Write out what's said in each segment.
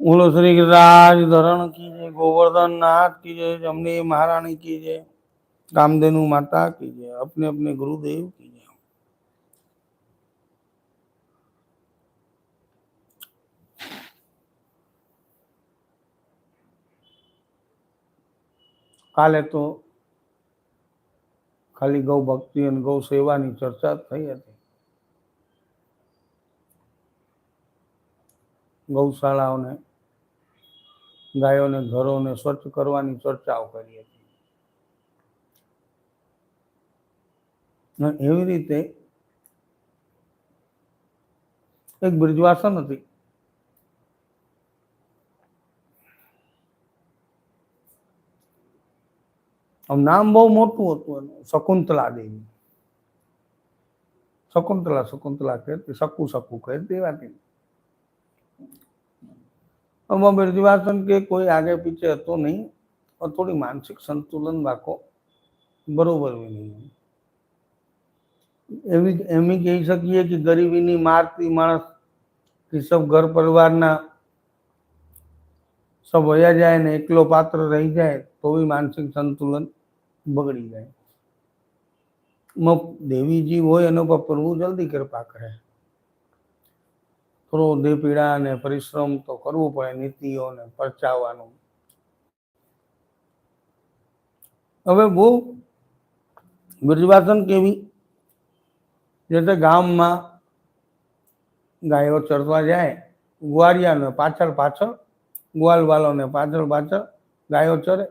बोलो श्री गिरिराज धरण की जय, गोवर्धन नाथ की जय, जमनी महारानी की जय, कामधेनु माता की जय, अपने अपने गुरुदेव की जय। काले तो खाली गौ भक्ति और गौ सेवा की चर्चा थई हती। गौशालाओं ने गायों ने घरों ने स्वच्छ करवानी चर्चाओ करी हती। एवी रीते एक ब्रिजवासन हती। नाम बहु मोटू हतुं, शकुंतला देवी। शकुंतला शकुंतला कहती, सकू सकू कहती देवाती। अब ब्रिजवासन के कोई आगे पीछे हतो नहीं और थोड़ी मानसिक संतुलन वाको बरोबर भी नहीं। एम कही सकीए कि गरीबी नी मारती माणस कि सब घर परिवार ना सब वया जाए ने एकलो पात्र रही जाए तो भी मानसिक संतुलन बगड़ी जाए। देवी जी हो एना पर प्रभु जल्दी कृपा करे। थोड़ो देह पीड़ा ने परिश्रम तो करवू पड़े, नीतिओं ने परचाववानुं। हवे वो ब्रिजवासन केवी जैसे गाम में गायों चरवा जाए, गुआरिया ने पाछळ पाछळ, ग्वाल वालों ने पाछळ पाछळ गायों चरे।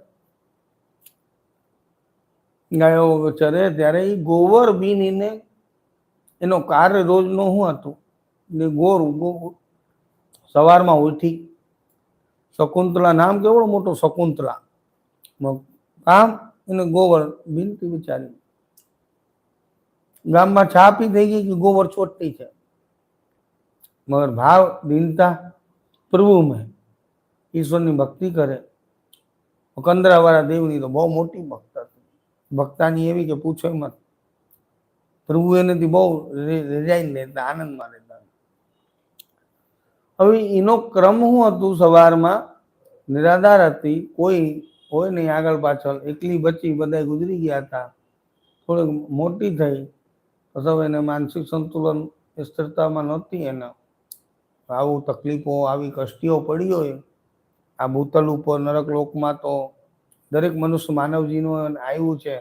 गायों चरे त्यारे गोवर बीनीने एनो कार्य रोजनो शुं हतुं ने गोर सवारमां उठी शकुंतला नाम केवड़ो मोटो शकुंतला काम एने गोवर बीनती बिचारी। गाम में छाप ही थई गई कि गोबर छोटी है, मगर भाव दीनता प्रभु में ईश्वर की भक्ति करे। कंदरा वाला देवनी तो बहुत मोटी भक्ता थी, भक्तानी एवी के पूछो मत। प्रभु एने बहुत रिजाई लेता, आनंद में लेता। हवे एनो क्रम शुं हतुं, सवारमां निराधार हती, कोई होय नहीं आगळ पाछळ, एकली बची, बधाय गुजरी गया था। थोड़ी मोटी थई तो सब एने मानसिक संतुलन स्थिरता में नहोती। एने आवुं तकलीफों आवी कष्टीओ पड़ी होय। आ भूतल उपर नरक लोक में तो दरेक मनुष्य मानव जीवन आव्युं छे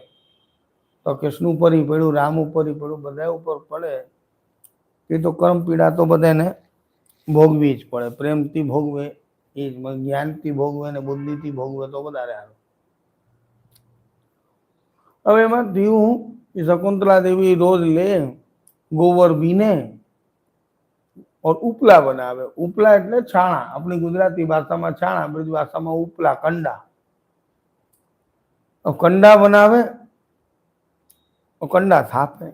तो कृष्ण उपर ही पड्युं, राम उपर ही पड्युं, बधाय उपर पड़े। ये तो कर्म पीड़ा तो बधाने भोगवी ज पड़े। प्रेम थी भोगवे, ज्ञान थी भोगवे ने बुद्धि थी भोगवे तो वधारे सारुं। हवे एमां थयुं कि शकुंतला देवी रोज ले गोबर बीने और उपला बनावे। उपला एटले छाणा, अपनी गुजराती भाषा में छाणा, ब्रज भाषा में उपला, कंडा। कंडा बनावे और कंडा थापे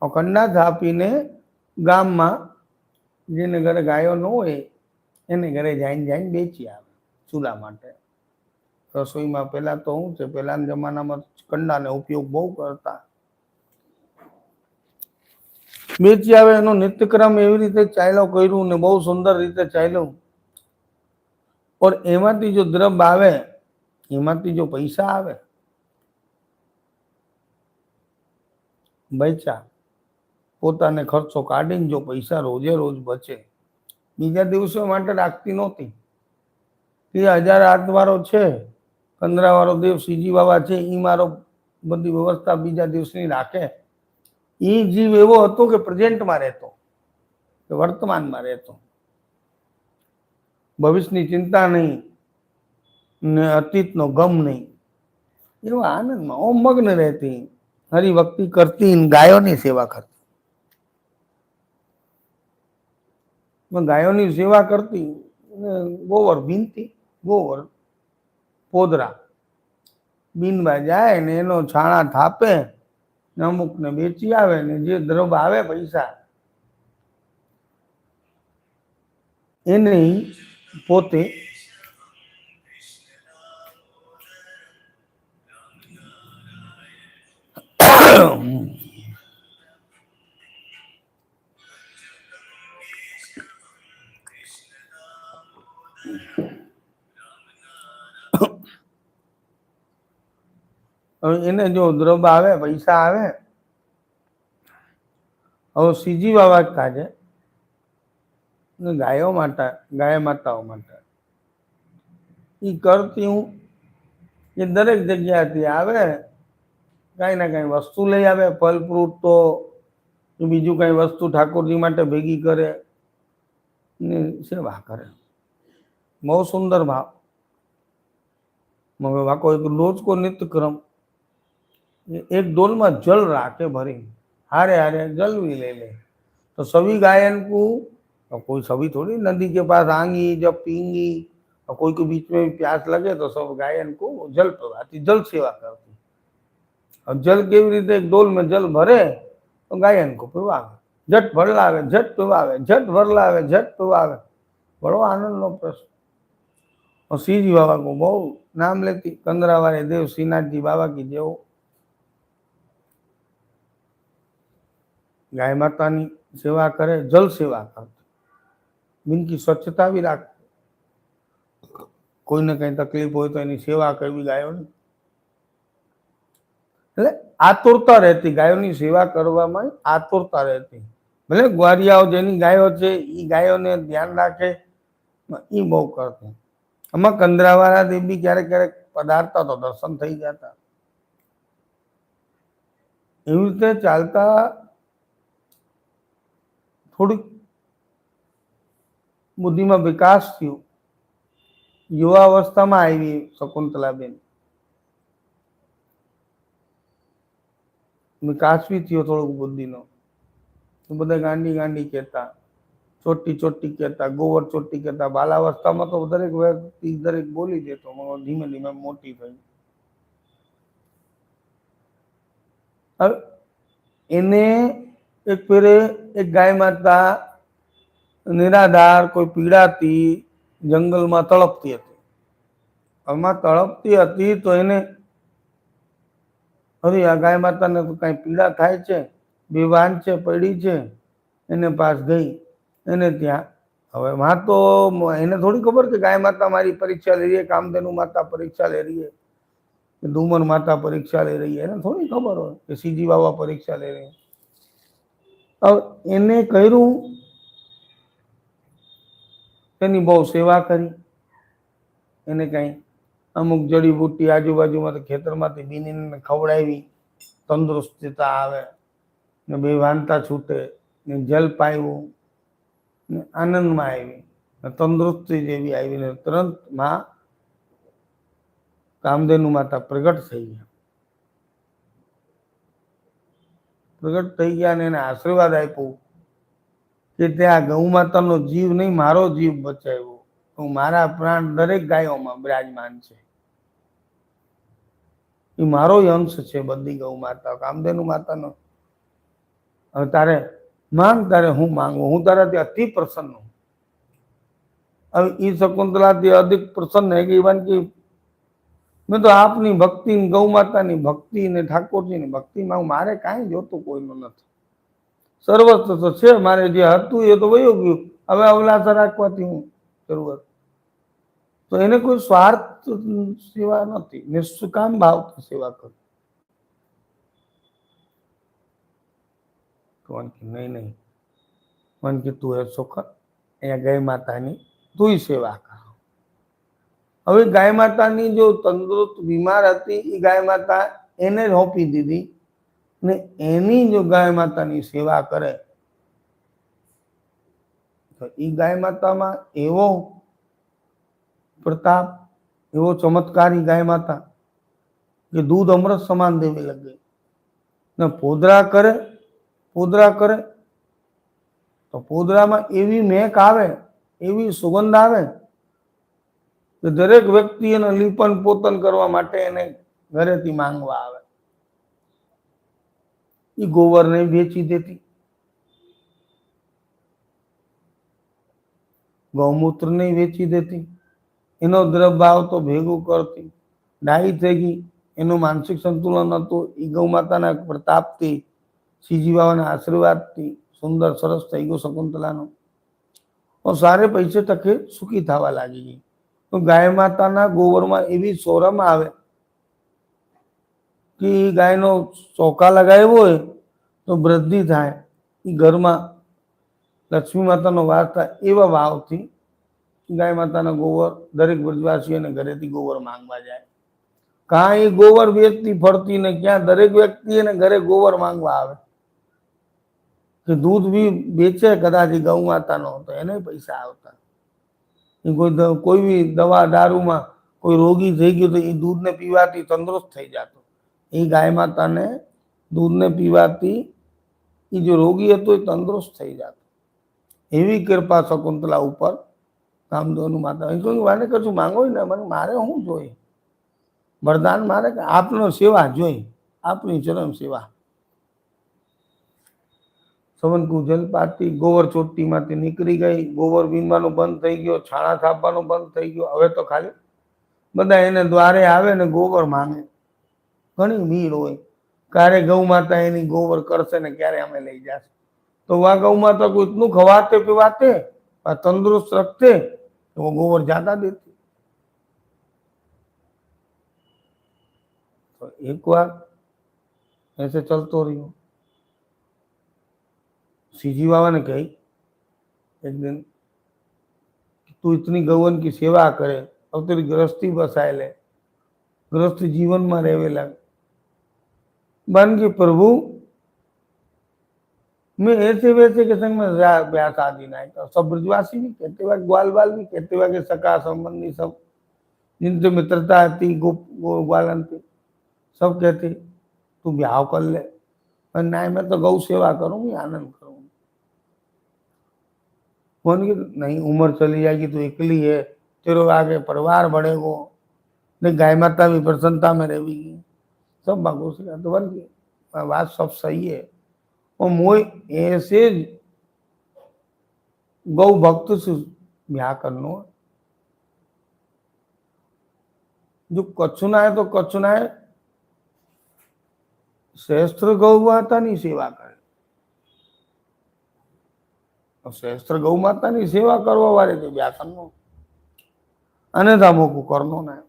और कंडा थापीने गाम में जेने घरे गायो न होय एने घरे जाईने जाईने बेची आवे चूला माटे। रसोई में पहला तो शुं छे, पहलाना जमाना में कंडा ने उपयोग बहु करता। बेची आवे एनो नित्यक्रम एवी रीते चाल्यो कर्युं ने बहु सुंदर रीते चाल्यो। और एमांथी जो द्रव्य आवे, एमांथी जो पैसा आवे, बचा पोताने खर्चो काढीने जो पैसा रोजे रोज बचे बीजा दिवसों माटे राखती नहोती। 1008 वारो छे, 15 वारो देव सीजी बाबा छे, ई मारो बधी व्यवस्था बीजा दिवसनी राखे। ई जीव एवो हतो के प्रेजेंट में रहतो, वर्तमान में रहतो, भविष्यनी चिंता नहीं ने अतीतनो गम नहीं, एवो आनंद में ओम मग्न रहती, हरि भक्ति करती, गायोनी सेवा करती। गायोनी सेवा करती, गोवर बीनती, गोवर पोदरा बीनवा जाए ने एनो छाणा थापे ने अमुक ने बेची आवे ने जे द्रव्य आवे पैसा एने पोते હવે એને જો દ્રવ આવે, પૈસા આવે, હવે સીજી વાવા કાજે ગાયો માટે, ગાય માતાઓ માટે ઈ કરતી હું એ દરેક જગ્યાથી આવે, કઈ ના કઈ વસ્તુ લઈ આવે, ફલ ફ્રૂટ તો બીજું કઈ વસ્તુ ઠાકોરજી માટે ભેગી કરે ને સેવા કરે. બહુ સુંદર ભાવ. મગર વાકો એક રોજ કો નિત્ય ક્રમ, એક ડોલમાં જલ રાખે ભરી, हारे हारे जल भी ले ले. तो सभी गायन को, तो कोई सभी थोड़ी नदी के पास आएंगी जब पीएंगी, और कोई के बीच में प्यास लगे तो सब गायन को जल पिलाती, जल सेवा करती. और जल केवी रीते एक डोल में जल भरे तो गायन को पिवावे, झट भर लावे, झट पिवावे, झट भर लावे, झट पिवावे. बड़ो आनंद नो प्रश्न. और सीजी बाबा को बहु नाम लेती, कंदरावाले देव श्रीनाथ जी बाबा की जेव गाय माता ની સેવા કરે, જલ સેવા કરતી, બિનકી સ્વચ્છતા બી રાખતી. કોઈને કઈ તકલીફ હોય તો એની સેવા કરવી ગાયોની. એટલે આતુરતા રહેતી, ગાયોની સેવા કરવામાં આતુરતા રહેતી. ભલે ગ્વારિયાઓ જેની ગાયો છે એ ગાયોને ધ્યાન રાખે, એ બહુ કરતી. આમાં કંદરાવાળા દેવ બી ક્યારેક ક્યારેક પધારતા તો દર્શન થઈ જતા. એવી રીતે ચાલતા થોડીક બુદ્ધિમાં વિકાસ થયો. યુવાવસ્થામાં આવી શકુંતલાબેન, વિકાસ બી થયો થોડોક બુદ્ધિનો. બધા ગાંડી ગાંડી કહેતા, ચોટી ચોટી કહેતા, ગોવર ચોટી કહેતા. બાલાવસ્થામાં તો દરેક વ્યક્તિ દરેક બોલી દેતો, ધીમે ધીમે મોટી થઈ. હવે એને એક ફેરે એક ગાય માતા નિરાધાર કોઈ પીડાતી જંગલમાં તળપતી હતી. આમાં તળપતી હતી તો એને હવે આ ગાય માતાને કઈ પીડા થાય છે, બેભાન છે, પડી છે, એને પાસ ગઈ. એને ત્યાં હવે માં તો એને થોડી ખબર કે ગાય માતા મારી પરીક્ષા લઈ રહી है, कामधेनु माता परीक्षा ले रही है, डूमर माता परीक्षा ले रही है, એને થોડી ખબર હોય કે સીજી બાબા પરીક્ષા લે રહી. હવે એને કર્યું, એની બહુ સેવા કરી. એને કઈ અમુક જડીબુટ્ટી આજુબાજુમાં ખેતરમાંથી બીનીને ખવડાવી, તંદુરસ્તતા આવે ને બેભાનતા છૂટે ને જલ પાયું ને આનંદમાં આવી, તંદુરસ્તી જેવી આવીને તુરંત માં કામધેનુ માતા પ્રગટ થઈ ગયા. પ્રગટ થઈ ગયા ને એને આશીર્વાદ આપ્યો કે ત્યાં ગૌ માતાનો જીવ નહીં, મારો જીવ બચાવ્યો. હું મારા પ્રાણ દરેક ગાયોમાં બિરાજમાન છે, એ મારો અંશ છે બધી ગૌ માતા. કામધેનુ માતાનો હવે તારે માંગ, તારે હું માંગુ, હું તારાથી અતિ પ્રસન્ન હું. હવે એ શકુંતલાથી અધિક પ્રસન્ન હે ગઈ કે મેં તો આપની ભક્તિ, ગૌ માતાની ભક્તિ ને ઠાકોરજીની ભક્તિમાં મારે કાંઈ જોતું કોઈનું નથી. સર્વસ્વ તો છે મારે, જે હતું એ તો વયું ગયું. હવે અવલાસા રાખવાથી હું જરૂરત. તો એને કોઈ સ્વાર્થ સેવા નથી, નિષ્કામ ભાવથી સેવા કર. નહીં નહીં, મન કે તું એ સુખર અહીંયા ગાય માતાની તું સેવા કર. હવે ગાય માતાની જો તંદુરસ્ત બીમાર હતી, એ ગાય માતા એને સોંપી દીધી ને એની જો ગાય માતાની સેવા કરે તો એ ગાય માતામાં એવો પ્રતાપ, એવો ચમત્કારી ગાય માતા કે દૂધ અમૃત સમાન દેવી લગે. ને પોદરા કરે, પોદરા કરે તો પોદરામાં એવી મેક આવે, એવી સુગંધ આવે કે દરેક વ્યક્તિ એને લીપન પોતન કરવા માટે એને ઘરેથી માંગવા આવે. એ ગોબરને વેચી દેતી, ગૌમૂત્રને વેચી દેતી, એનો દ્રવ્ય તો ભેગું કરતી. ડાઈ થઈ ગઈ, એનું માનસિક સંતુલન હતું, એ ગૌ માતાના પ્રતાપથી, શ્રીજી બાબાના આશીર્વાદથી સુંદર સરસ થઈ ગયું શકુંતલાનું. और सारे पैसे तके सुखी थवा लागी गई। तो गाय माताना गोबરમાં એવી શોરમ આવે કે ગાયનો ચોકા લગાવ્યો હોય તો વૃદ્ધિ થાય, ઘરમાં લક્ષ્મી માતાનો વાસ થાય, એવા ભાવથી ગાય માતાના ગોબર દરેક બ્રજવાસીઓને ઘરેથી ગોબર માંગવા જાય। કાંઈ ગોબર વેચતી ફરતી ને ક્યાં દરેક વ્યક્તિ એને ઘરે ગોબર માંગવા આવે કે દૂધ બી વેચે કદાચ ગૌ માતાનો તો એને પૈસા આવતા। કોઈ બી દવા દારૂમાં કોઈ રોગી થઈ ગયો તો એ દૂધને પીવાથી તંદુરસ્ત થઈ જતો। એ ગાય માતાને દૂધને પીવાથી એ જો રોગી હતો એ તંદુરસ્ત થઈ જતો। એવી કૃપા શકુંતલા ઉપર કામદેવનું માતા વાને કશું માંગો ને મને મારે શું જોઈએ વરદાન મારે કે આપનો સેવા જોઈ, આપની ચરણ સેવા। સવનકુ જલપાતી ગોબર ચોટ્ટીમાંથી નીકળી ગઈ, ગોબર વીણવાનું બંધ થઈ ગયો, છાણા છાપવાનું બંધ થઈ ગયો। હવે તો ખાલી બધા એને દ્વારે આવે ને ગોબર માંગે। ઘણી ભીડ હોય, ક્યારે ગૌ માતા એની ગોબર કરશે ને ક્યારે અમે લઈ જશે। तो वह गौ माता को इतनू खवाते पिवाते और तंदुरुस्त रखते तो वो गोबर ज्यादा देती। तो एक बार ऐसे चलतो रही, सीजी बाबा ने कही एक दिन तू इतनी गौवन की सेवा करे अब तेरी गृहस्थी बसाए ले, गृहस्थी जीवन में रहवे लग। बन के प्रभु मैं ऐसे वैसे के संग में ब्याह शादी ना कर। सब ब्रजवासी भी कहते हुए, ग्वाल बाल भी कहते हुए कि सका संबंधी सब जिनसे मित्रता थी ग्वालन थी सब कहते तू ब्याह कर ले, पर ना मैं तो गौ सेवा करूंगी, आनंद करूंगी। कौन की नहीं उम्र चली जाएगी तो एकली है, तेरे आगे परिवार बढ़ेगो, नहीं गाय माता भी प्रसन्नता में रहेगी, सब बागो से तो बन की बात सब सही है। और मोय ऐसे गौ भक्त से ब्याह करनो जो कच्छुना है तो कच्छुना है श्रेष्ठ गौ माता नी सेवा करे। और श्रेष्ठ गौ माता नी सेवा करवा वाले तो ब्याह करनो, अन्यथा मोकू करनो ना।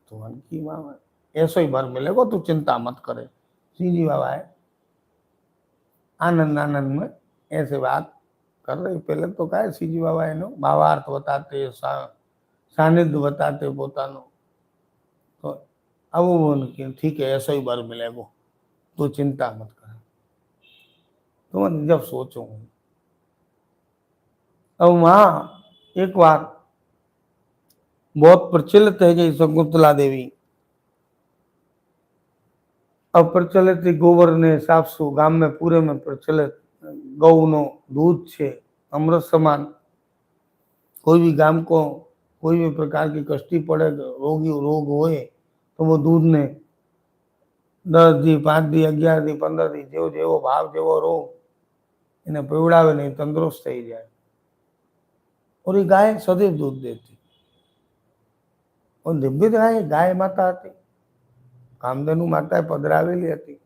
तो उनकी मां ऐसो ही भर मिलेगा, तू चिंता मत करे। सीधी बाबा है आनंद आनंद में ऐसे बात कर रही। पहले तो क्या है सीधी बाबा है नो भावार्थ बताते, सानिध्य बताते पोतानो। तो अब वो ठीक है ऐसा ही बर मिलेगा, तो चिंता मत कर। तो मैं जब सोचूं अब वहां एक बार बहुत प्रचलित है जैसे शकुंतला देवी, अब प्रचलित गोबर ने साफसू गाम में पूरे में प्रचलित गौ नो दूध छे अमृत समान। कोई भी गाम को कोई भी प्रकार की कष्टी पड़े रोगी रोग होए तो वो दूध ने 10 दी 5 दी 11 दी 15 दी जेवो जेवो भाव जेवो रोग इन्हें पीवड़ावे नहीं तंदुरुस्त थई जाए। और ये गाय सदैव दूध देती और दिव्य गाय गाय माता थी, कामधेनु माता पधरावेली थी।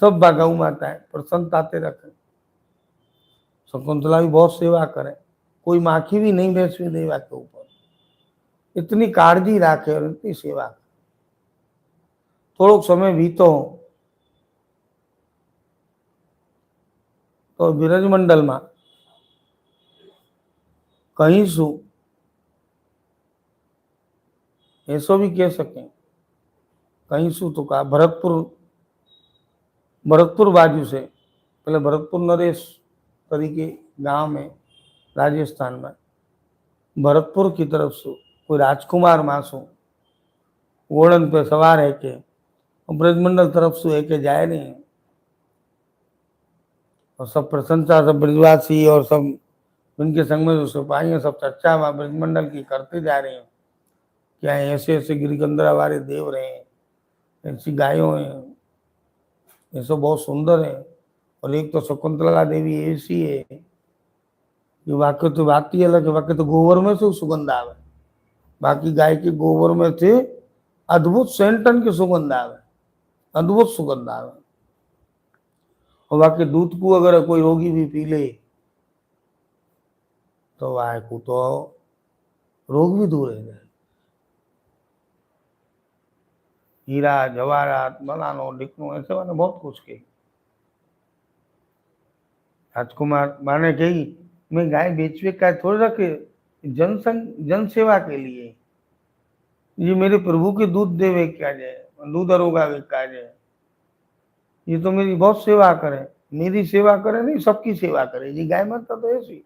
सब गौ माता है प्रसन्नताते रखे। शकुंतला भी बहुत सेवा करे, कोई माखी भी नहीं बेचवी देवा के ऊपर, इतनी काळजी राखे और इतनी सेवा। थोड़ो समय बीतो तो विरज मंडल में कहीं शू ऐसो भी कह सके, कहीं शू तो कहा भरतपुर बाजू से, पहले भरतपुर नरेश तरीके गांव में राजस्थान में, भरतपुर की तरफ से कोई राजकुमार मासो ओड़न पे सवार है के ब्रजमंडल तरफ से है के जाए नहीं। और सब प्रशंसा सब ब्रजवासी और सब उनके संग में जो सिपाही हैं सब चर्चा वहाँ ब्रजमंडल की करते जा रहे हैं। क्या ऐसे ऐसे गिरिकंदरा वाले देव रहे हैं, ऐसी गायों हैं, ये सब बहुत सुंदर है। और एक तो शकुंतला देवी ऐसी है कि वाक्य तो बात ही अलग है, वाक्य तो गोबर में से सुगंध आवे, बाकी गाय के गोबर में से अद्भुत सेंटन की सुगंध आवे, अद्भुत सुगंध आवे। और बाकी दूध को अगर कोई रोगी भी पी ले तो आय को तो रोग भी दूर है। हीरा जवाहरात मलानो ढिकनो ऐसे मैंने बहुत कुछ कही। राजकुमार माने कही मैं गाय बेचवे का थोड़ी रखे, जन सेवा के लिए, ये मेरे प्रभु के दूध देवे क्या जाए, दूध अरोगा वे क्या जाए, ये तो मेरी बहुत सेवा करे, मेरी सेवा करे नहीं सबकी सेवा करे जी। गाय माता तो ऐसी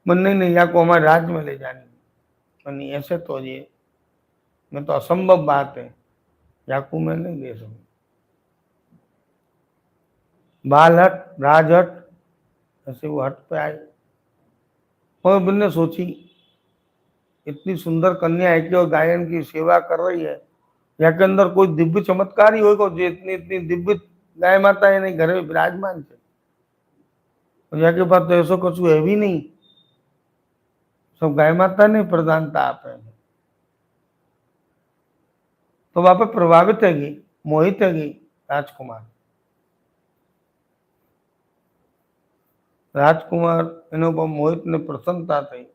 मन नहीं या को हमारे राज्य में ले जानी नहीं, ऐसे तो ये मैं तो असंभव बात है, याकू में नहीं दे सकूं। बालहट राजहट ऐसे वो हट पे आए और मैंने सोची इतनी सुंदर कन्या है कि और गायन की सेवा कर रही है, या के अंदर कोई दिव्य चमत्कार ही होगा जो इतनी इतनी दिव्य गाय माता है नहीं घर में विराजमान है, और या के पास तो ऐसा कुछ है भी नहीं, सब गाय माता ने प्रधानता आप है। तो वहां पर प्रभावित हैगी, मोहित हैगी राजकुमार। राजकुमार એનો પર મોહિત ને પ્રસન્નતા થઈ।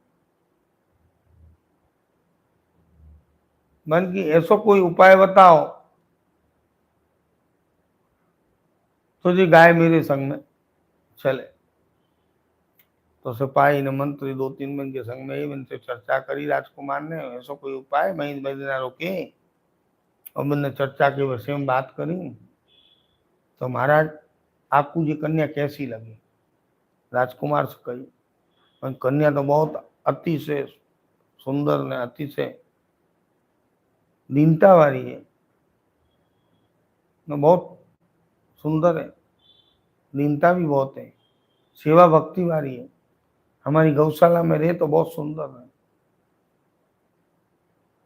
मन की ऐसा कोई उपाय बताओ तो जी गाय मेरे संग में चले। तो सिपाही ने मंत्री दो तीन मन के संग में ही इनसे चर्चा करी राजकुमार ने, ऐसा कोई उपाय महीन महीना रोके, और मैंने चर्चा के विषय में बात करी। तो महाराज आपको ये कन्या कैसी लगी? राजकुमार से कही कन्या तो बहुत अतिशय सुंदर ने अतिशय दीनता वाली है, बहुत सुंदर है, दीनता भी बहुत है, सेवा भक्ति वाली है, हमारी गौशाला में रहे तो बहुत सुंदर है,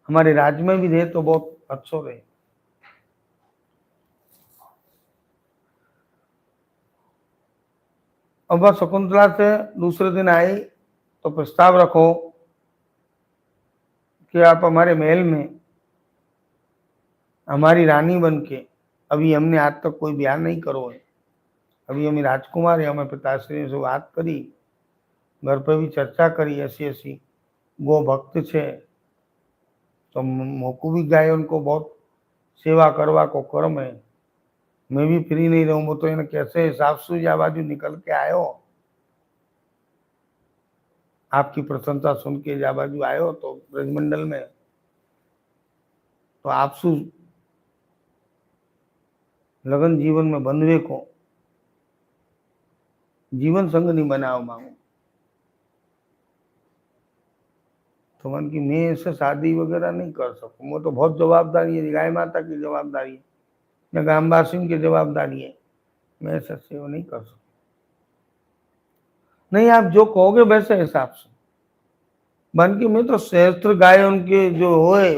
हमारे राज्य में भी रहे तो बहुत अच्छो रहे। अब वह शकुंतला से दूसरे दिन आई तो प्रस्ताव रखो कि आप हमारे महल में हमारी रानी बन के, अभी हमने आज तक कोई ब्याह नहीं करो है, अभी हमें राजकुमार है, हमें पिताश्री से बात करी, घर पर भी चर्चा करी, ऐसी ऐसी गो भक्त छे तो मोकू भी गाय उनको बहुत सेवा करवा को कर्म है, मैं भी फ्री नहीं रहूँ। तो इन्हें कैसे हिसाब से जा बाजू निकल के आयो, आपकी प्रशंसा सुन के जा बाजू आयो तो ब्रजमंडल में, तो आपसु लगन जीवन में बंधवे को जीवन संग नहीं बनाओ मांगू। तो मन की मैं ऐसे शादी वगैरह नहीं कर सकूँ, वो तो बहुत जवाबदारी है, गाय माता की जवाबदारी है, मैं ग्रामवासियों की जवाबदारी है, मैं ऐसा सेवा नहीं कर सकता। नहीं आप जो कहोगे वैसे हिसाब से, मन की मैं तो सहस्त्र गाय उनके जो होए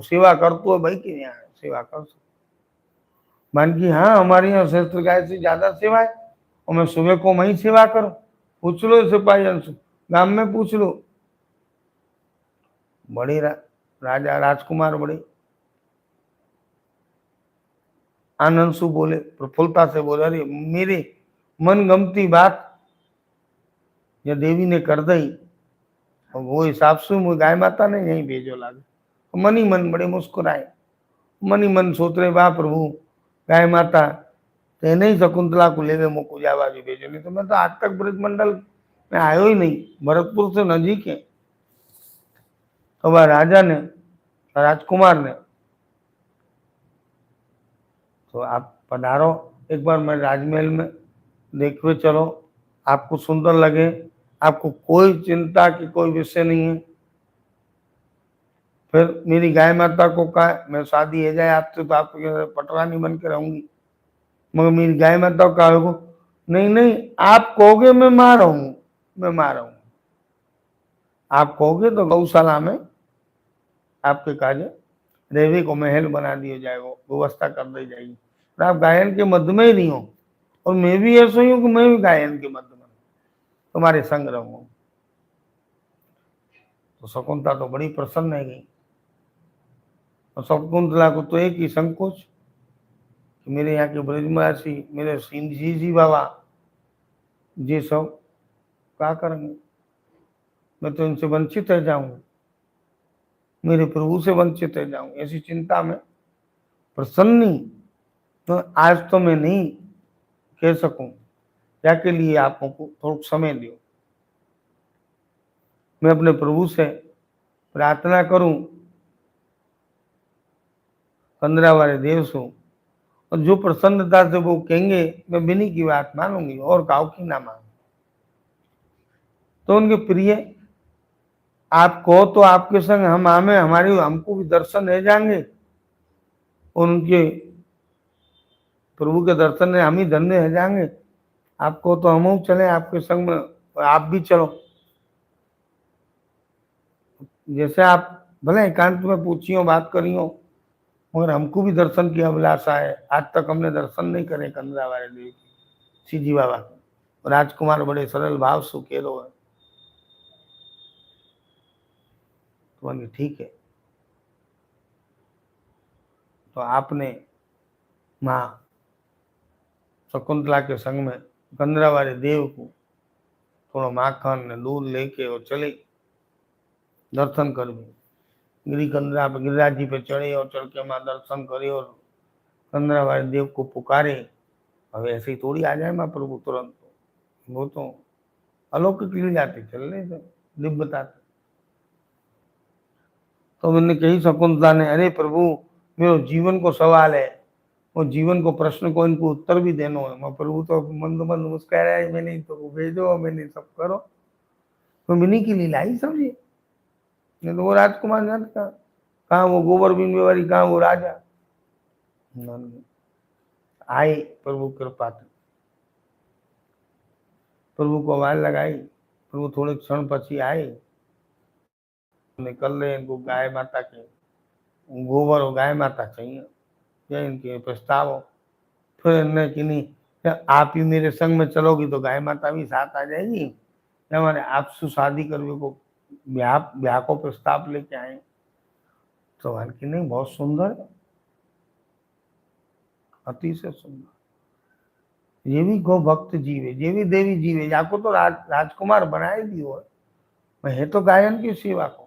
सेवा करते हो भाई कि यहाँ सेवा कर सकते। मन की हाँ हमारे यहाँ सहस्त्र गाय से ज्यादा सेवा है, और मैं सुबह को वहीं सेवा करूं, पूछ लो सिपाही अंशु, गांव में पूछ लो। बड़े राजा राजकुमार बड़े आनंद से बोले, प्रफुल्लता से बोले, अरे मेरे मन गमती बात ये देवी ने कर दी, और वो हिसाब से मुझे गाय माता ने यहीं भेजो लागे। तो मन ही मन बड़े मुस्कुराए, मन ही मन सोच रहे वाह प्रभु गाय माता तेने ही शकुंतला को लेवे मोको जावा भी भेजो, नहीं तो मैं तो आज तक ब्रजमंडल में आयो ही नहीं, भरतपुर से नजीक है। तो वह राजा ने राजकुमार ने, तो आप पधारो एक बार मैं राजमहल में देखवे चलो, आपको सुंदर लगे, आपको कोई चिंता की कोई विषय नहीं है। फिर मेरी गाय माता को कहा मैं शादी हो जाए आपसे तो आप पटरानी बन के रहूंगी, मगर मेरी गाय माता को कहा नहीं नहीं आप कहोगे मैं मां रहूं, मैं मां रहूं, आप कहोगे तो गौशाला में आपके कार्य रेवी को महल बना दिया जाएगा, व्यवस्था कर दी जाएगी, और आप गायन के मध्य में ही नहीं हो, और मैं भी ऐसा ही हूं कि मैं भी गायन के मध्य में तुम्हारे संग रहूंगा। तो शकुंतला तो बड़ी प्रसन्न है गई, और शकुंतला को तो एक ही संकोच मेरे यहाँ के ब्रजवासी, मेरे सिंह जी बाबा, ये सब क्या करेंगे? मैं तो इनसे वंचित रह जाऊंगा, मेरे प्रभु से वंचित रह जाऊं, ऐसी चिंता में प्रसन्न नहीं। तो आज तो मैं नहीं कह सकूं, क्या के लिए आपको थोड़ा समय दो, मैं अपने प्रभु से प्रार्थना करूं, कंदरावाले देव से, और जो प्रसन्नता से वो कहेंगे मैं बिनी की बात मानूंगी और काउ की ना मानूंगी। तो उनके प्रिय, आप कहो तो आपके संग हम आमे, हमारी हमको भी दर्शन रह जाएंगे, उनके प्रभु के दर्शन में हम ही धन्य रह जाएंगे। आपको तो हम चले आपके संग में, आप भी चलो। जैसे आप भले एकांत में पूछियो, बात करियो, मगर हमको भी दर्शन की अभिलाषा है। आज तक हमने दर्शन नहीं करे कंदरावाले देव की, सीजी बाबा के। राजकुमार बड़े सरल भाव से केलो है। तो बोले ठीक है। तो आपने माँ शकुंतला के संग में कंदरावाले देव को थोड़ा माखन ने दूध लेके और चले दर्शन कर। गिरी कंदरा पे गिरिराज जी पे चढ़े और चढ़ के माँ दर्शन करे और कंदरावाले देव को पुकारे। अब ऐसे ही थोड़ी आ जाए माँ प्रभु तुरंत, वो तो अलौकिक लीला जाते चलने से दिव्य बताते। तो मैंने कही शकुंतला ने, अरे प्रभु मेरे जीवन को सवाल है, और जीवन को प्रश्न को इनको उत्तर भी देना है। मैं प्रभु तो मंद मंद मुस्कुरा रहा है, मैंने तो भेजो, मैंने सब करो। तो मिनी की लीला ही समझिए। नहीं तो वो राजकुमार जात का कहा, वो गोबर बिन बेवारी कहा, वो राजा आए प्रभु कृपा, प्रभु को आवाज लगाई। प्रभु थोड़े क्षण पछी आए, निकल रहे, इनको गाय माता के गोबर और गाय माता चाहिए, या इनके प्रस्ताव हो। फिर इनने कि नहीं, आप ही मेरे संग में चलोगी तो गाय माता भी साथ आ जाएगी, या मैंने आपसे शादी करने को ब्याह ब्याह को प्रस्ताव लेके आए। तो कि नहीं, बहुत सुंदर है, अति से सुंदर। ये भी गो भक्त जीव है, ये भी देवी जीव है, जाको तो राजकुमार बनाए भी हो, मैं है तो गायन की सेवा को।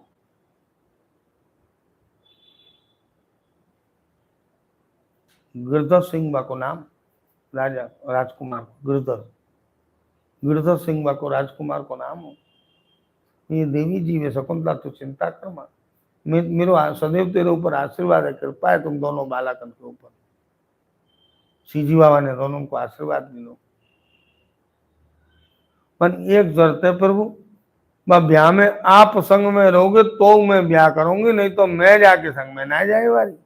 गिरधर सिंह बा को नाम, राजा राजकुमार गिरधर, गिरधर सिंह बा को राजकुमार को नाम हो। ये देवी जीव है शकुंतला, तो चिंता कर मत, मेरो सदैव तेरे ऊपर आशीर्वाद है, कृपा है तुम दोनों बालकन के ऊपर। सीजी बाबा ने दोनों को आशीर्वाद दिलो, पर एक शर्त है प्रभु, ब्याह में आप संग में रहोगे तो मैं ब्याह करूंगी, नहीं तो मैं जाके संग में ना जाए वाली।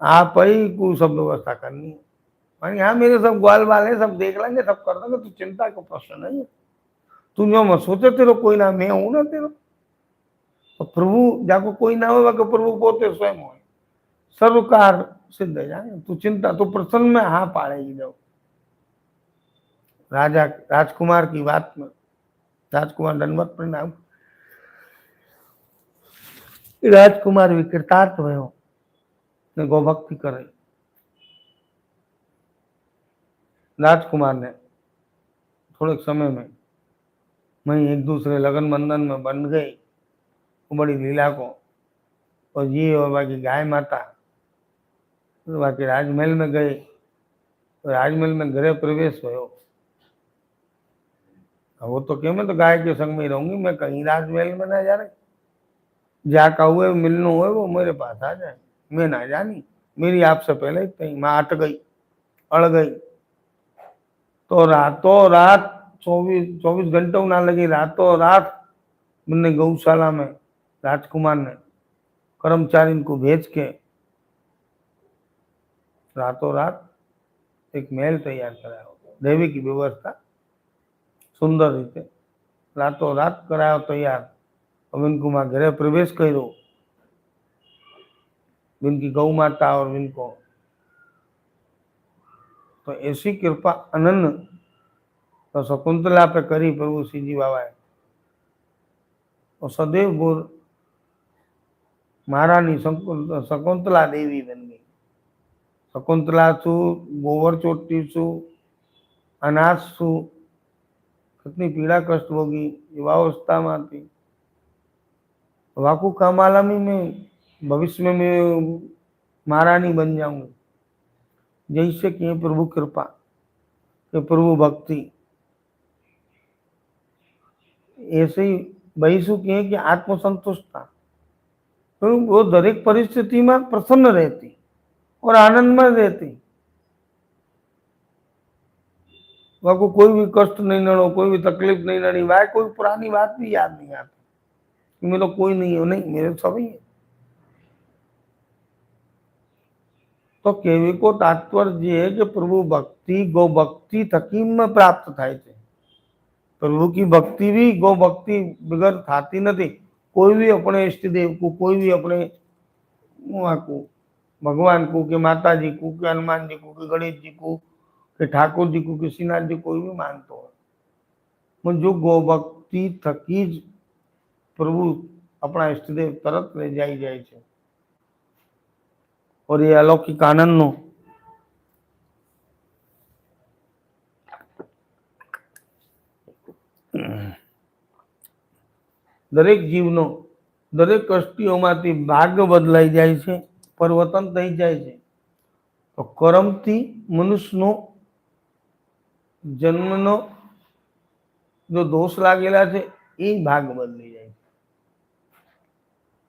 आप ही को सब व्यवस्था करनी है। यहाँ मेरे सब ग्वाल वाले सब देख लेंगे, सब कर देंगे, तो चिंता का प्रश्न नहीं है। तू जो मैं सोचे तेरो कोई ना, मैं हूं ना तेरो। तो प्रभु जाको कोई ना होगा कि प्रभु पोते स्वयं हो, सर्वकार सिद्ध है जाए। तू चिंता तो प्रसन्न में हाँ पाड़ेगी। जब राजा राजकुमार की बात में राजकुमार दंडवत प्रणाम, राजकुमार विकृतार्थ भयो ने गौभक्ति करे। राजकुमार ने थोड़े समय में वही एक दूसरे लगन बंधन में बन गई, बड़ी लीला को। और ये और बाकी गाय माता तो बाकी राजमहल में गए, तो राजमहल में गृह प्रवेश हो। वो तो क्या, मैं तो गाय के संग में ही रहूंगी, मैं कहीं राजमहल में ना जा रही। जाका हुए मिलना हुए वो मेरे पास आ जाए, मैं ना जानी, मेरी आपसे पहले कहीं मैं अट गई, अड़ गई। तो रातों रात 24 घंटों ना लगी, रातों रात मैंने गौशाला में राजकुमार ने कर्मचारी को भेज के रातों रात एक महल तैयार कराया। देवी की व्यवस्था सुंदर रीते रातों रात कराया तैयार। अब इनको माँ गृह प्रवेश करो, इनकी गौ माता और इनको तो ऐसी कृपा अनन्य तो शकुंतला पे करी प्रभु सीजी बाबा है। और सदैव गुर महारानी शकुंतला देवी बन गई। શકુંતલા છું, ગોવર ચોટી છું, અનાજ છું, કેટલી પीड़ा कष्ट भोगी युवावस्था थी। वाकू कमाला में मैं भविष्य में मैं महारानी बन जाऊं, जैसे कि प्रभु कृपा, कि प्रभु भक्ति, ऐसे ही बहीसु कहे कि आत्मसंतुष्ट था। तो वो दरेक परिस्थिति में प्रसन्न रहती और आनंद में रहती। वह को कोई भी कष्ट नहीं नड़ो, कोई भी तकलीफ नहीं नड़ी, वह कोई पुरानी बात भी याद नहीं आती, मेरे कोई नहीं है, नहीं मेरे सभी है। तो कहने को तात्पर्य है कि प्रभु भक्ति गो भक्ति थकी में प्राप्त थाय छे। प्रभु की भक्ति भी गो भक्ति बगैर थाती नहीं। कोई भी अपने इष्ट देव को, कोई भी अपने को भगवान को, के माता जी को, के हनुमान जी को, के गणेश जी को, के ठाकुर जी को, के श्रीनाथ जी, कोई भी मानतो हो, जो गो भक्ति थकी ज प्रभु अपना इष्ट देव तरत ले जाए छे। और ये अलौकिक आनंद नो दरेक जीवनो दरेक कष्टीओमांथी भाग्य बदलाई जाय छे, परिवर्तन थई जाय छे। तो कर्मथी मनुष्यनो जन्मनो जो दोष लागेला छे ए भाग बदली जाय छे।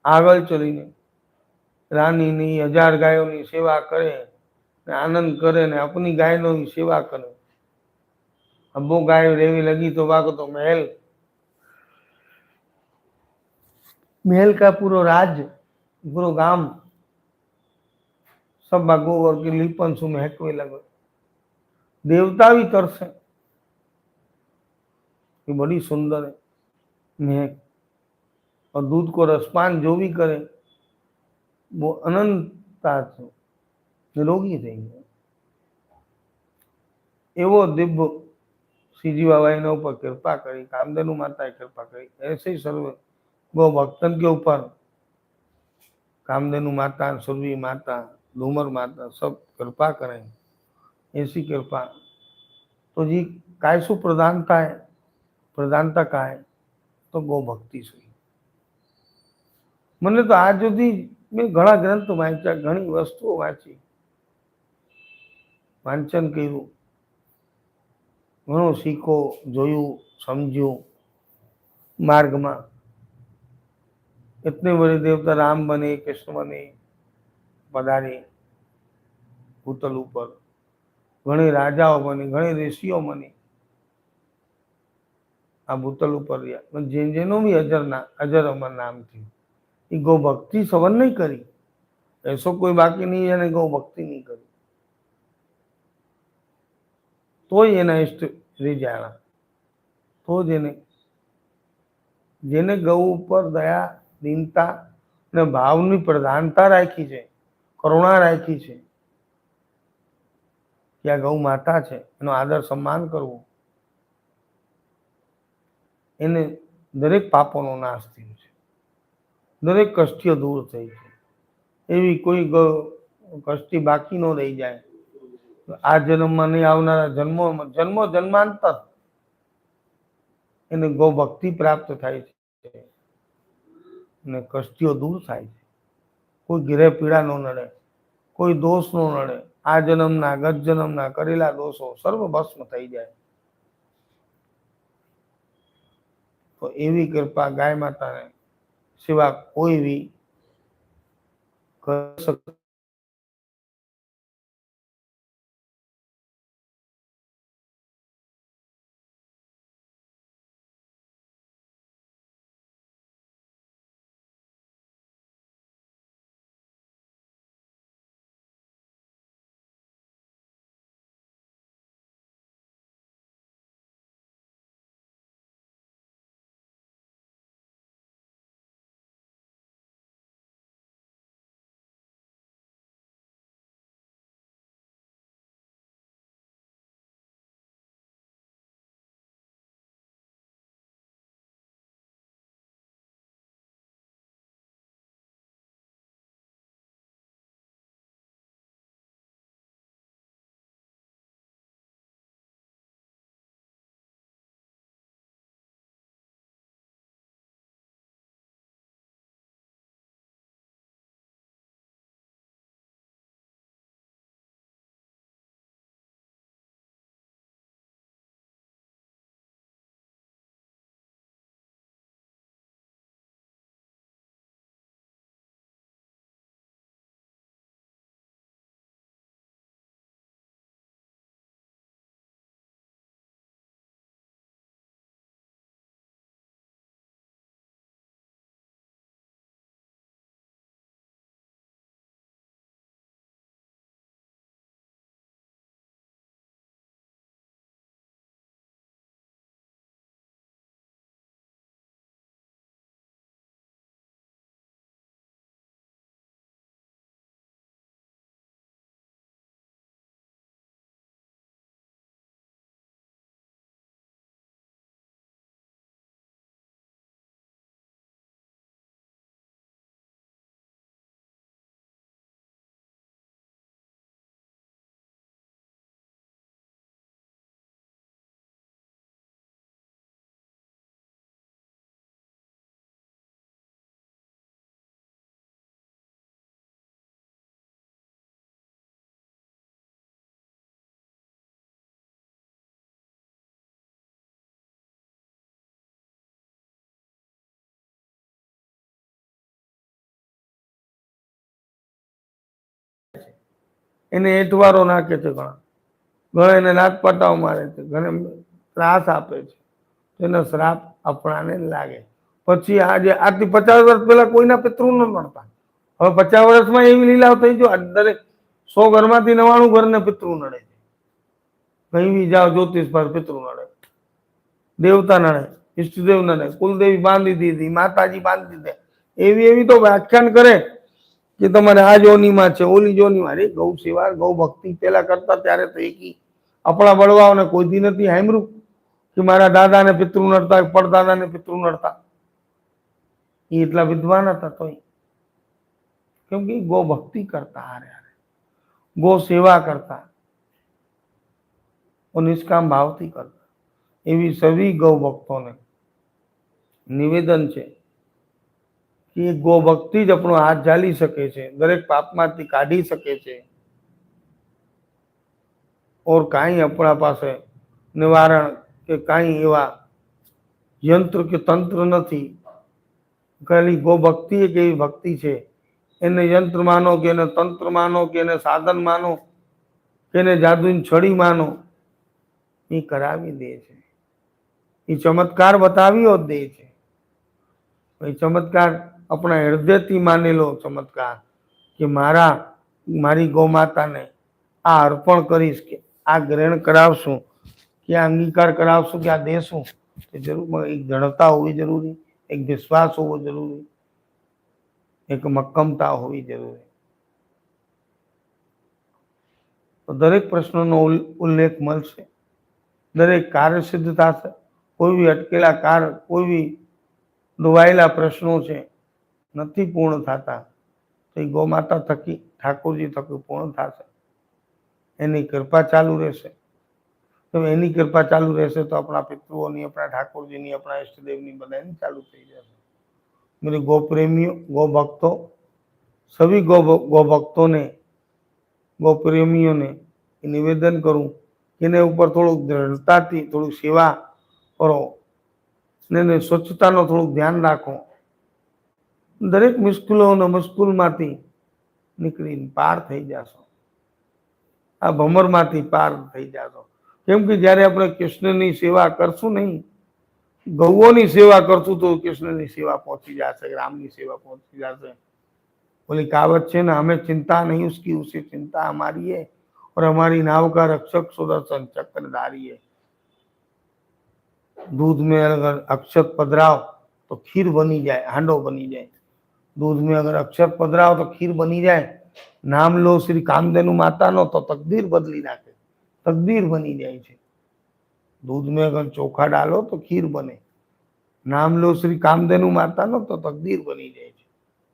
આગળ ચલીને રાણીની 1000 ગાયોની સેવા કરે, આનંદ કરે ને अपनी ગાયનો સેવા કરે। अब वो गाय रेवी लगी तो वाको तो महल, महल का पूरा राज्य, पूरा गांव सब गोबर के लिपन सु महकवे लगे। देवता भी तरसे, ये बड़ी सुंदर है महक। और दूध को रसपान जो भी करे वो अनंतता से निरोगी થઈ જાય। એવો દિવ્ય श्रीजी बाबा ने ऊपर कृपा करी, कामधेनु माता कृपा करी। ऐसे ही सर्व गो भक्तन के ऊपर कामधेनु माता, सुरभि माता, डूमर माता सब कृपा करें। ऐसी कृपा तो जी काय शु प्रधानता है, प्रधानता का है तो गो भक्ति से। મને તો આજ સુધી મેં ઘણા ગ્રંથો વાંચ્યા, ઘણી વસ્તુઓ વાંચી, વાંચન કર્યું, ઘણું શીખો, જોયું, સમજ્યું માર્ગમાં। इतने बड़े देवता राम बने, कृष्ण बने, पधारे भूतल ऊपर, घणे राजाओ बने, घणे ऋषिओ बने आ भूतल ऊपर रह्या। जेनो भी अजर अमर नाम थी, गौ भक्ति सवन नहीं करी। ऐसो कोई बाकी नहीं है गौ भक्ति नहीं करी तो एना इष्ट रही जाना। तो जेने गौ पर दया, दीनता ने भावनी प्रधानता राखी है, करुणा राखी है कि आ गौ माता है, एनो आदर सम्मान करवो, एने दरेक पापोनो नाश थयो छे, दरेक कष्टियो दूर थई छे। एवी कोई कष्टी बाकी न रही जाए। तो आ जन्म में नहीं आवनारा जन्मों जन्मो जन्मांतर एने गौ भक्ति प्राप्त थाय छे ने कष्टियो दूर थाय छे। कोई गिरे पीड़ा न नड़े, कोई दोष न नड़े। आ जन्मना गत जन्मना करेला दोषो सर्व भस्म थई जाए। तो एवी कृपा गाय माता ने सिवा कोई भी कर सकता એને એઠવારો નાખે છે, ઘણા એને નાગપાટાઓ મારે છે, ઘણા ત્રાસ આપે છે, એનો શ્રાપ આપણાને લાગે. પછી આજે આજથી 50 વર્ષ પહેલા કોઈના પિતૃ ન મળતા, હવે 50 વર્ષમાં એવી લીલાઓ થઈ જો દરેક 100 ઘરમાંથી 99 ઘરને પિતૃ નડે છે. કઈ બી જાઓ જ્યોતિષ પર પિતૃ નડે, દેવતા નડે, ઈષ્ટદેવ નડે, કુલદેવી બાંધી દીધી, માતાજી બાંધી દીધે, એવી તો વ્યાખ્યાન કરે કે તમારે આ જોનીમાં છે, ઓલી જોનીમાં. અરે ગૌ સેવા ગૌ ભક્તિ પેલા કરતા ત્યારે તો એકી આપણા બળવાઓને કોઈ દી નથી સાંભળ્યું કે મારા દાદાને પિતૃ નડતા, પડદાદાને પિતૃ નડતા. એ એટલા વિદ્વાન હતા તોય, કેમ કે ગૌ ભક્તિ કરતા, હારે ગૌ સેવા કરતા, નિષ્કામ ભાવથી કરતા. એવી સभी ગૌ ભક્તોને નિવેદન છે કે ગૌ ભક્તિ જ આપણો હાથ ઝાલી શકે છે, દરેક પાપમાંથી કાઢી શકે છે. ઓર કાંઈ આપણા પાસે નિવારણ કે કાંઈ એવા યંત્ર કે તંત્ર નથી. ખાલી ગૌ ભક્તિ એક એવી ભક્તિ છે, એને યંત્ર માનો કે એને તંત્ર માનો કે એને સાધન માનો કે એને જાદુની છડી માનો, એ કરાવી દે છે. એ ચમત્કાર બતાવ્યો જ દે છે. એ ચમત્કાર આપણા હૃદયથી માનેલો ચમત્કાર કે મારી ગૌ માતાને આ અર્પણ કરીશ, કે આ ગ્રહણ કરાવશું, કે આ અંગીકાર કરાવશું, કે આ દેશું, એ જરૂર એક દ્રઢતા હોવી જરૂરી, એક વિશ્વાસ હોવો જરૂરી, એક મક્કમતા હોવી જરૂરી. તો દરેક પ્રશ્નનો ઉલ્લેખ મળશે, દરેક કાર્ય સિદ્ધ થશે. કોઈ બી અટકેલા કાર્ય, કોઈ બી ડોવાયેલા પ્રશ્નો છે નથી પૂર્ણ થતા, તો એ ગૌમાતા થકી, ઠાકોરજી થકી પૂર્ણ થશે. એની કૃપા ચાલુ રહેશે. તો એની કૃપા ચાલુ રહેશે તો આપણા પિતૃઓની, આપણા ઠાકોરજીની, આપણા ઈષ્ટદેવની બધાની ચાલુ થઈ જશે. मेरे गौ प्रेमियों, गौ भक्तों, सभी गौ भक्तों ने, गौ प्रेमियों ने निवेदन करूं कि इन्हें ऊपर थोड़ी दृढ़ता थी, थोड़ी सेवा करो ने स्वच्छताનો થોડું ધ્યાન રાખો. દરેક મુશ્કેલમાંથી નીકળીને પાર થઈ જશો, આ ભમરમાંથી પાર થઈ જશો. કેમ કે જ્યારે આપણે કૃષ્ણની સેવા કરશું નહીં, ગૌઓની સેવા કરશું તો કૃષ્ણની સેવા પહોંચી જશે, રામની સેવા પહોંચી જશે. बोली कहावत છે ना, हमें चिंता नहीं उसकी, उसे चिंता हमारी है, और हमारी नाव का रक्षक सुदर्शन चक्रधारी है. दूध में अगर अक्षत पधराओ तो खीर बनी जाए, हांडो बनी जाए. दूध में अगर अक्षत पधराओ तो खीर बनी जाए. नाम लो श्री कामधेनु माताનો તો તકદીર બદલી નાખે, તકદીર બની જાય છે. दूध में अगर चोखा डालो तो खीर बने. नाम लो श्री कामधेनु माताનો તો તકદીર બની જાય છે,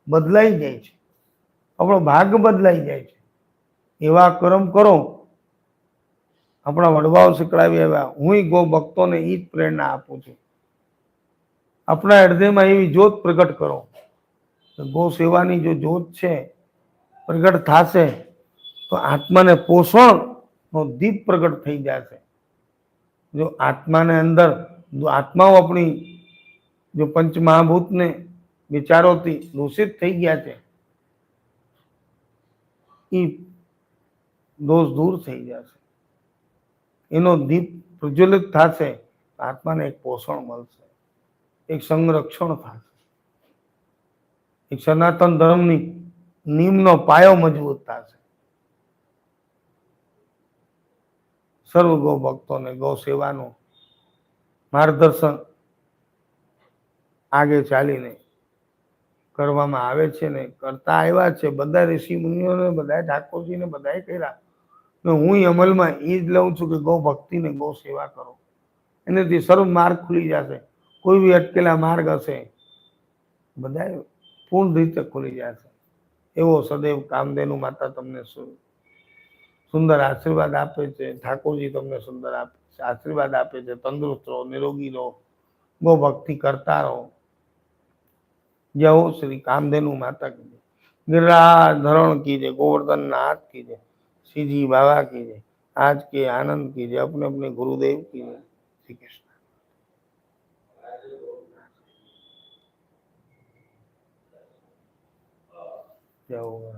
બદલાઈ જાય છે, આપણો ભાગ બદલાઈ જાય છે. એવા કર્મ કરો આપણા વડવાઓ શીખડાવી આવ્યા. હું ગૌ ભક્તોને એ જ પ્રેરણા આપું છું. આપણા હૃદયમાં એવી જ્યોત પ્રગટ કરો. ગૌ સેવાની જો જ્યોત છે પ્રગટ થશે તો આત્માને પોષણનો દીપ પ્રગટ થઈ જશે. જો આત્માને અંદર, જો આત્માઓ આપણી જો પંચ મહાભૂતને વિચારોથી દૂષિત થઈ ગયા છે, એ દોષ દૂર થઈ જશે. એનો દીપ પ્રજ્વલિત થશે, આત્માને એક પોષણ મળશે, એક સંરક્ષણ થશે, એક સનાતન ધર્મની નીમનો પાયો મજબૂત થશે. સર્વ ગૌ ભક્તોને ગૌ સેવાનું માર્ગદર્શન આગે ચાલીને કરવામાં આવે છે ને કરતા આવ્યા છે. બધા ઋષિ મુનિઓને, બધા ઠાકોરજીને બધાએ કર્યા. હું અમલમાં એ જ લઉં છું કે ગૌ ભક્તિ ને ગૌ સેવા કરો, એનાથી સર્વ માર્ગ ખુલી જશે. કોઈ બી અટકેલા માર્ગ હશે બધા પૂર્ણ રીતે ખુલી જશે. એવો સદૈવ કામધેનુ માતા તમને સુંદર આશીર્વાદ આપે છે. ઠાકોરજી તમને સુંદર આશીર્વાદ આપે છે. તંદુરસ્ત રહો, નિરોગી રહો, ગૌ ભક્તિ કરતા રહો. जय हो श्री कामधेनु माता की जय, गिरिराज धरण की जय, गोवर्धन नाथ की जय, श्री जी बाबा की जय, आज के आनंद की जय, अपने अपने गुरुदेव की जय. श्री कृष्ण. जय हो.